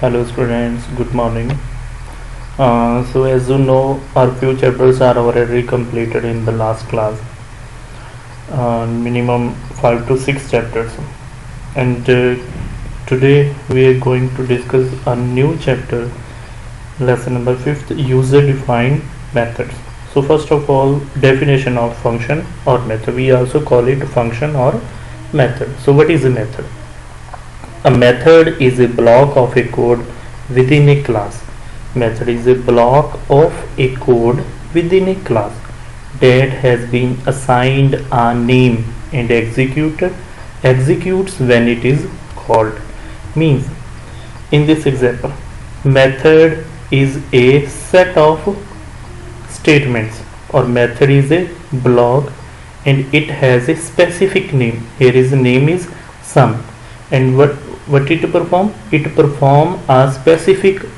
Hello students, good morning. So as you know, our few chapters are already completed in the last class. Minimum 5 to 6 chapters. And today we are going to discuss a new chapter, lesson number 5th, user defined methods. So first of all, definition of function or method. We also call it function or method. So what is a method? A method is a block of a code within a class. Method is a block of a code within a class that has been assigned a name and executes when it is called. Means, in this example, method is a set of statements, or method is a block and it has a specific name. Here is the name is sum, and what it perform? It perform a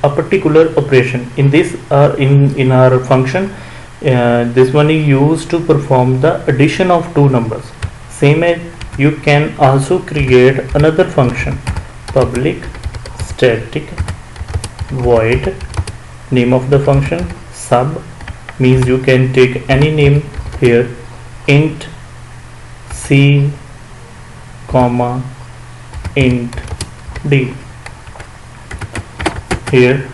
particular operation. In this in our function, this one is used to perform the addition of two numbers. Same as you can also create another function, public static void, name of the function sub, means you can take any name here, int c comma int d, here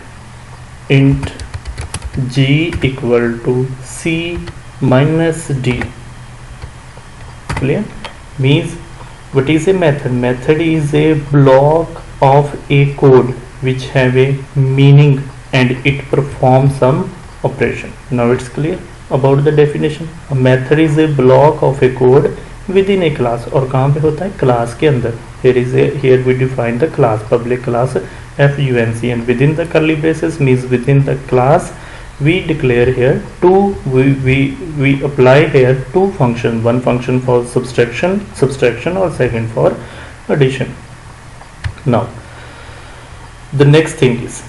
int g equal to c minus d. Clear? Means, what is a method? Method is a block of a code which have a meaning and it performs some operation. Now it's clear about the definition. A method is a block of a code within a class. और कहाँ पे होता है? Class के अंदर. Here we define the class, public class func, and within the curly braces means within the class we declare here we apply here two functions, one function for subtraction or second for addition. Now the next thing is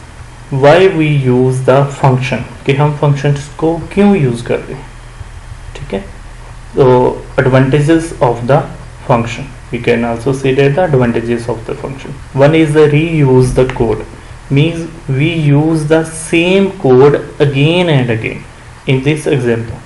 why we use the function, कि हम functions को क्यों use कर रहे हैं. ठीक है, so advantages of the function, we can also see that the advantages of the function. One is the reuse the code, means we use the same code again and again. In this example,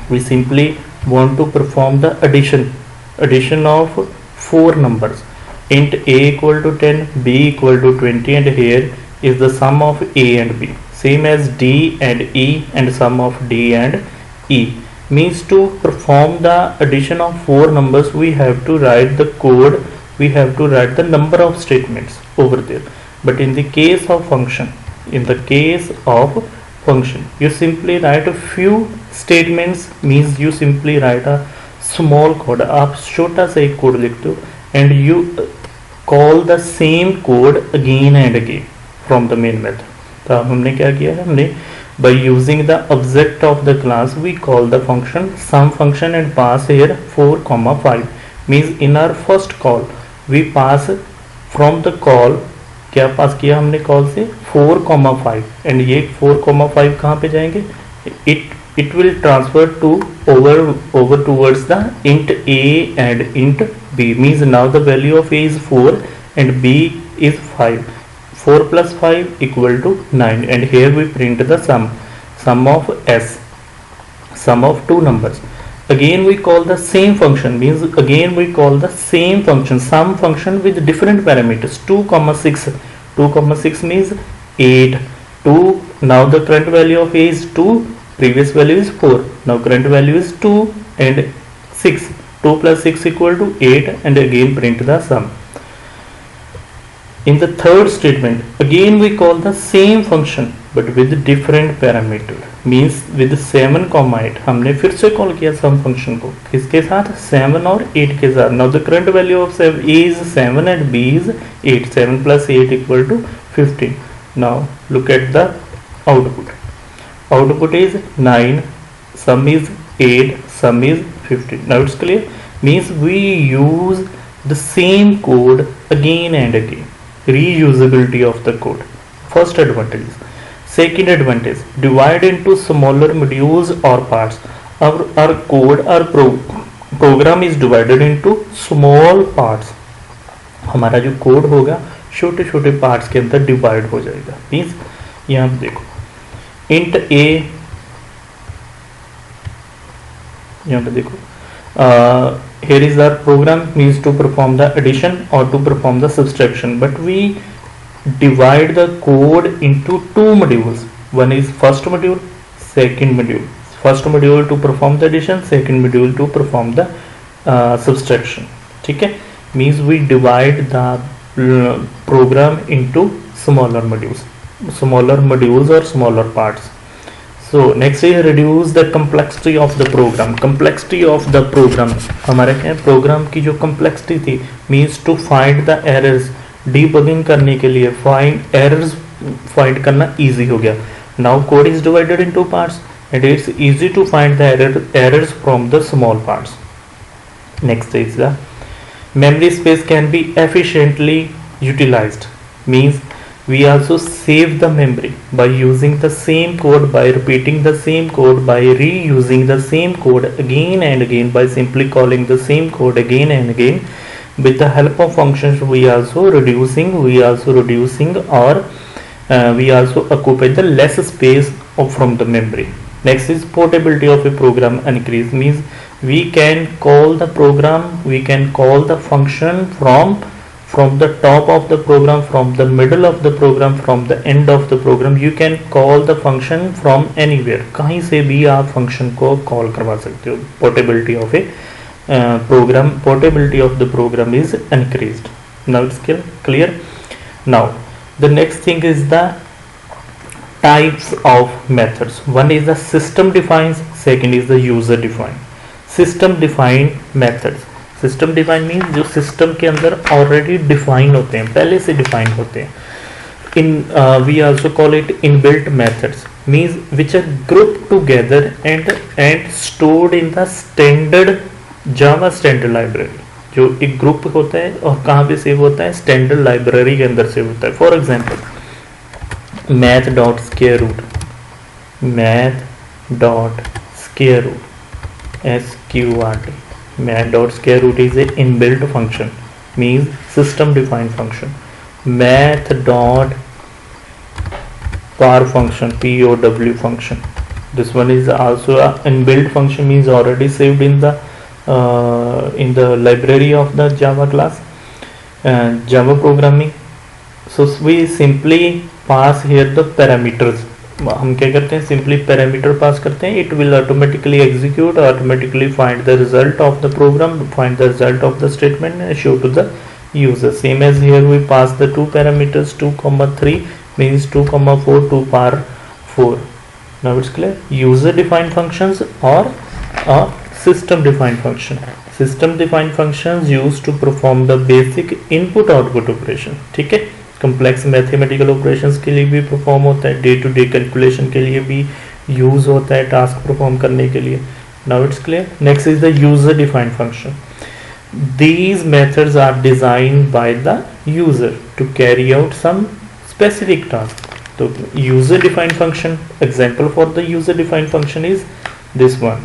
we simply want to perform the addition of four numbers, int a equal to 10, b equal to 20, and here is the sum of a and b, same as d and e and sum of d and e. Means to perform the addition of four numbers we have to write the code, we have to write the number of statements over there. But in the case of function, you simply write a few statements, means you simply write a small code. आप छोटा सा एक code लिखते हो and you call the same code again and again from the main method. तो हमने क्या किया है? हमने by using the object of the class we call the function sum function and pass here 4,5. means in our first call we pass from the call, क्या पास किया हमने call से? 4,5, एंड ये 4,5 कहाँ पे जाएंगे? it will transfer to over towards the int a and int b, means now the value of a is 4 and b is 5. 4 plus 5 equal to 9, and here we print the sum of s, sum of two numbers. Again we call the same function, means again we call the same function, sum function with different parameters, 2,6. 2,6 means 8. 2, now the current value of a is 2, previous value is 4, now current value is 2 and 6. 2 plus 6 equal to 8, and again print the sum. In the third statement, again we call the same function but with different parameter, means with 7,8 हमने फिर से call किया sum function को, किसके साथ? 7 और 8 के साथ. Now the current value of a is 7 and b is 8. 7 plus 8 equal to 15. Now look at the output. Output is 9, sum is 8, sum is 15. Now it's clear. Means we use the same code again and again. Reusability of the code. First advantage. Second advantage, divide into smaller modules or parts. Our code, our program is divided into small parts. हमारा जो code होगा छोटे छोटे parts के अंदर divide हो जाएगा। Means यहाँ पे देखो इंट ए, यहाँ पे देखो here is our program means to perform the addition or to perform the subtraction, but we divide the code into two modules. One is first module, second module. First module to perform the addition, second module to perform the subtraction. ठीक है, means we divide the program into smaller modules or smaller parts. So next is reduce the complexity of the program. Complexity of the program हमारे क्या है, programme की जो complexity थी means to find the errors, debugging करने के लिए find errors find करना easy हो गया. Now code is divided into parts and it's easy to find the errors from the small parts. Next is the memory space can be efficiently utilized, means we also save the memory by using the same code, by repeating the same code, by reusing the same code again and again, by simply calling the same code again and again. With the help of functions we also reducing or we also occupy the less space from the memory. Next is portability of a program increase, means we can call the program, we can call the function from the top of the program, from the middle of the program, from the end of the program. You can call the function from anywhere, कहीं से भी आप function को call करवा सकते हो. Portability of a program, portability of the program is increased. Now it's clear. Now the next thing is the types of methods. One is the system defined, second is the user defined. System defined methods, system define mean जो system के अंदर already define होते हैं, पहले से define होते हैं. इन we also call it inbuilt methods, means which are group together and stored in the standard Java standard library. जो एक ग्रुप होता है और कहाँ पे सेव होता है, स्टैंडर्ड लाइब्रेरी के अंदर सेव होता है. For example math dot square root, math dot square root SQRT. math dot square root is a inbuilt function, means system defined function. Math dot power function, POW function, this one is also a inbuilt function, means already saved in the library of the Java class, Java programming. So we simply pass here the parameters. हम क्या करते हैं, simply parameter pass करते हैं. It will automatically execute, automatically find the result of the program, find the result of the statement and show to the user. Same as here we pass the two parameters 2,3 means 2,4 2 power 4. Now it's clear. User defined functions or system defined function. System defined functions used to perform the basic input output operation. ठीक है, complex mathematical operations के लिए भी perform होता है, day to day calculation के लिए भी यूज होता है, टास्क परफॉर्म करने के लिए. Now it's clear. Next is the user defined function. These methods are designed by the user to carry out some specific task. तो user defined function, example for the user defined function is this one,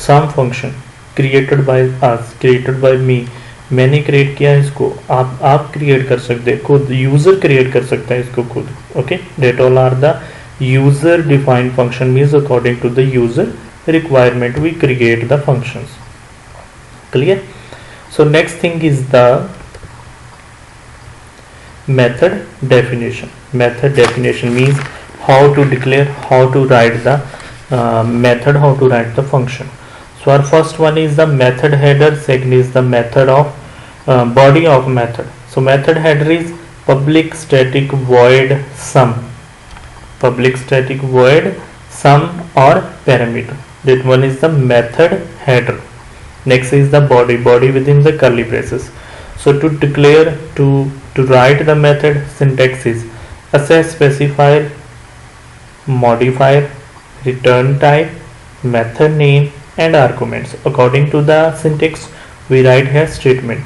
some function created by us, created by me. मैंने create किया है इसको, आप create कर सकते हैं खुद, यूजर क्रिएट कर सकता है इसको खुद. Okay, that all are the user defined function, means according to the user requirement we create the functions. Clear. So next thing is the method definition. Method definition means how to declare, how to write the method, how to write the function. So our first one is the method header, second is the method of body of method. So method header is public static void sum, public static void sum or parameter. That one is the method header. Next is the body, body within the curly braces. So to declare, to write the method, syntax is access specifier, modifier, return type, method name and arguments. According to the syntax we write here statement.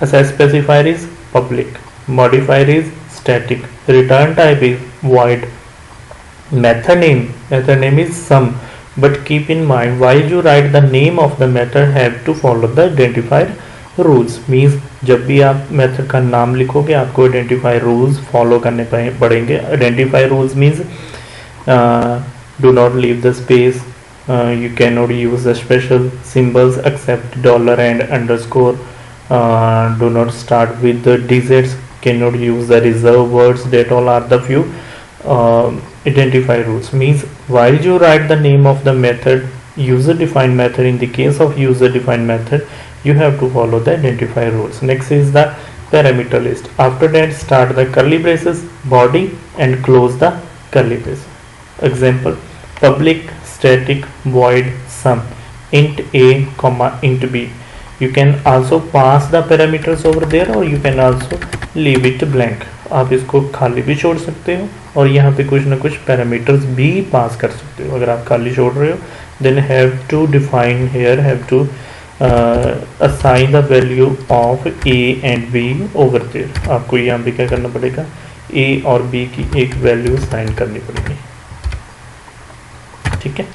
Access specifier is public, modifier is static, return type is void, method name is sum. But keep in mind, while you write the name of the method, have to follow the identifier rules means जब भी आप method का नाम लिखोगे आपको identify rules follow करने पड़ेंगे. Identify rules means do not leave the space, you cannot use the special symbols except dollar and underscore, do not start with the digits, cannot use the reserve words. That all are the few identify rules. Means while you write the name of the method, user defined method, in the case of user defined method you have to follow the identify rules. Next is the parameter list. After that start the curly braces body and close the curly braces. Example: public static void sum int a comma int b. You can also pass the parameters over there or you can also leave it blank. आप इसको खाली भी छोड़ सकते हो और यहाँ पे कुछ ना कुछ पैरामीटर्स भी पास कर सकते हो. अगर आप खाली छोड़ रहे हो then have to define here, have to assign the value of a and b over there. आपको यहाँ पे क्या करना पड़ेगा, a और b की एक वैल्यू असाइन करनी पड़ेगी. ठीक है.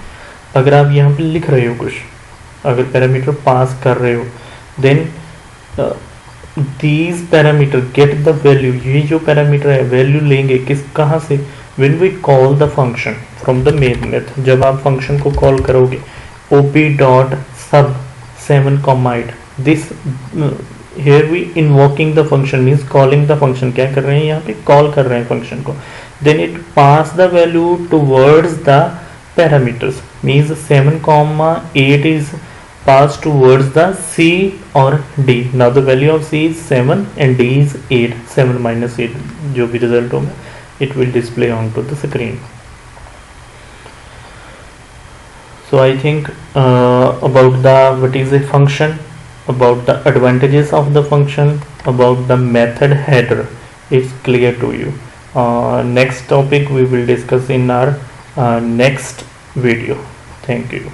अगर आप यहाँ पे लिख रहे हो कुछ, अगर पैरामीटर पास कर रहे हो then these parameter get the value. ये जो पैरामीटर है वैल्यू लेंगे किस कहाँ से, when we call the function from the main method. जब आप फंक्शन को कॉल करोगे op dot sub 7 comma 8, this here we invoking the function means calling the function. क्या कर रहे हैं यहाँ पे, कॉल कर रहे हैं फंक्शन को. then it pass the value towards the parameters means 7 comma 8 is passed towards the c or d. now the value of c is 7 and d is 8. 7 minus 8 जो भी रिजल्ट होगा it will display onto the screen. So I think about the what is a function, about the advantages of the function, about the method header is clear to you. Next topic we will discuss in our next video. Thank you.